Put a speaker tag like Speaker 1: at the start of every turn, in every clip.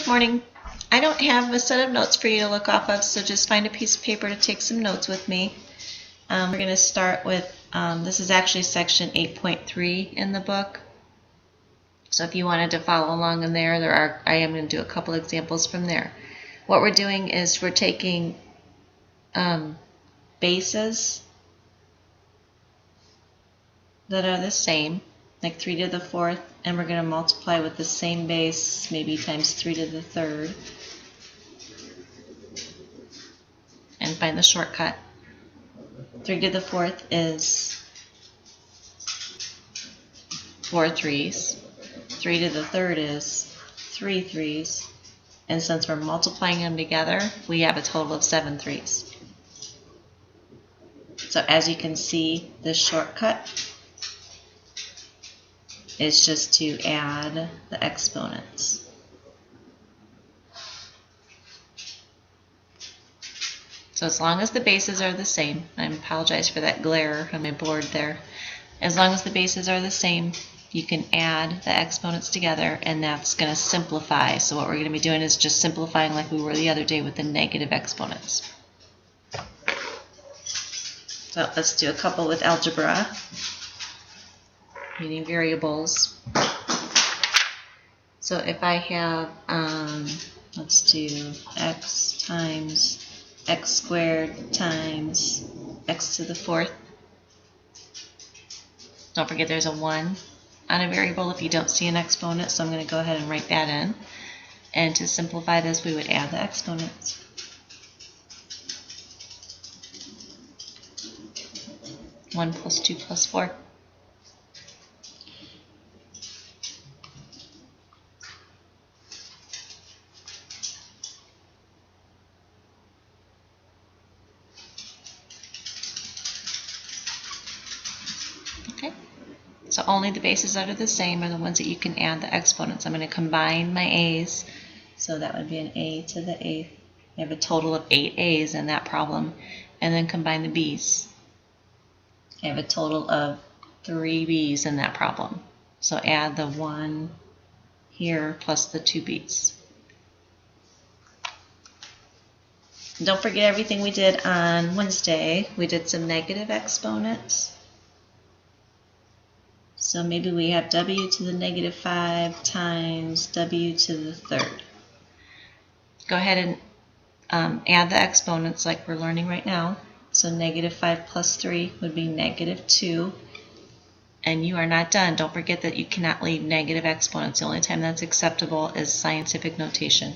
Speaker 1: Good morning. I don't have a set of notes for you to look off of, so just find a piece of paper to take some notes with me. We're going to start with, this is actually section 8.3 in the book. So if you wanted to follow along in there, I am going to do a couple examples from there. What we're doing is we're taking bases that are the same, like 3 to the 4th, and we're going to multiply with the same base, maybe times 3 to the 3rd, and find the shortcut. 3 to the 4th is 4 3s. 3 to the 3rd is 3 3s. And since we're multiplying them together, we have a total of 7 3s. So as you can see, this shortcut is just to add the exponents. So as long as the bases are the same, I apologize for that glare on my board there. As long as the bases are the same, you can add the exponents together, and that's going to simplify. So what we're going to be doing is just simplifying like we were the other day with the negative exponents. So let's do a couple with algebra, meaning variables. So if I have, let's do x times x squared times x to the 4th. Don't forget there's a 1 on a variable if you don't see an exponent, so I'm going to go ahead and write that in. And to simplify this, we would add the exponents. One plus 2 plus 4. Okay. So only the bases that are the same are the ones that you can add the exponents. I'm going to combine my a's. So that would be an a to the 8th. I have a total of 8 a's in that problem. And then combine the b's. I have a total of 3 b's in that problem. So add the 1 here plus the 2 b's. Don't forget everything we did on Wednesday. We did some negative exponents. So maybe we have w to the negative 5 times w to the 3rd. Go ahead and add the exponents like we're learning right now. So negative 5 plus 3 would be negative 2. And you are not done. Don't forget that you cannot leave negative exponents. The only time that's acceptable is scientific notation.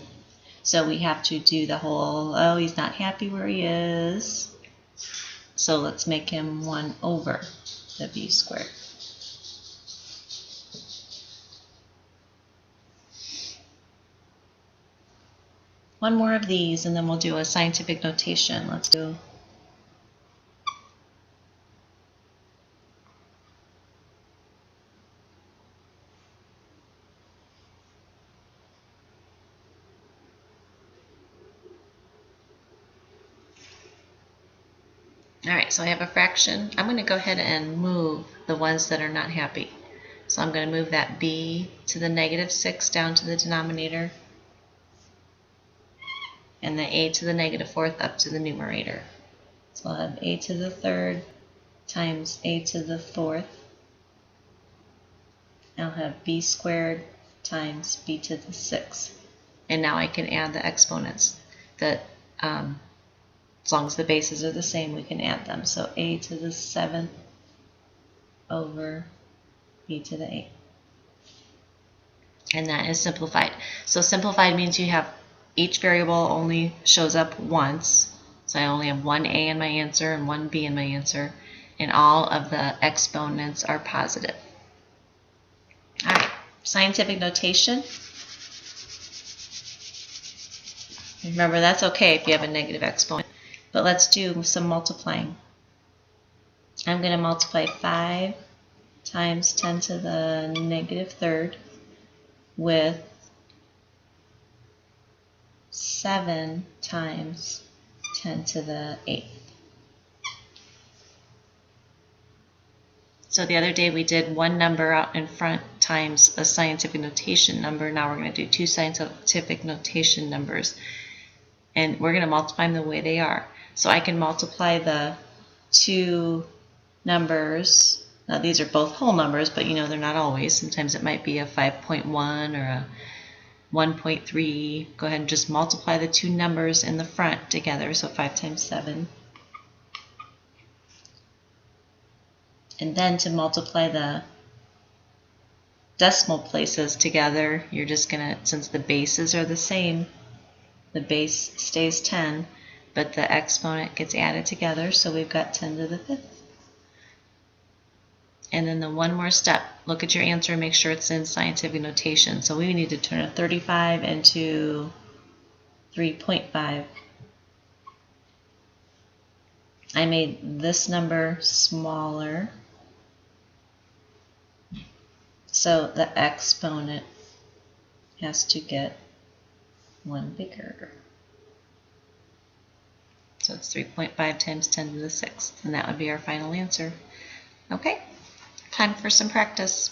Speaker 1: So we have to do the whole, oh, he's not happy where he is. So let's make him 1 over w squared. One more of these, and then we'll do a scientific notation. Let's do Alright, so I have a fraction. I'm going to go ahead and move the ones that are not happy. So I'm going to move that b to the negative 6 down to the denominator, and the a to the negative 4th up to the numerator. So I'll have a to the 3rd times a to the 4th. I'll have b squared times b to the 6th. And now I can add the exponents. That as long as the bases are the same, we can add them. So a to the 7th over b to the 8th. And that is simplified. So simplified means you have each variable only shows up once. So I only have one a in my answer and one b in my answer. And all of the exponents are positive. All right, scientific notation. Remember, that's okay if you have a negative exponent. But let's do some multiplying. I'm going to multiply 5 times 10 to the negative 3rd with 7 times 10 to the 8th. So the other day we did one number out in front times a scientific notation number. Now we're going to do two scientific notation numbers. And we're going to multiply them the way they are. So I can multiply the two numbers. Now these are both whole numbers, but you know they're not always. Sometimes it might be a 5.1 or a 1.3. Go ahead and just multiply the two numbers in the front together. So 5 times 7. And then to multiply the decimal places together, you're just going to, since the bases are the same, the base stays 10, but the exponent gets added together, so we've got 10 to the 5th. And then the one more step, look at your answer and make sure it's in scientific notation. So we need to turn a 35 into 3.5. I made this number smaller, so the exponent has to get one bigger. So it's 3.5 times 10 to the 6th, and that would be our final answer. Okay, time for some practice.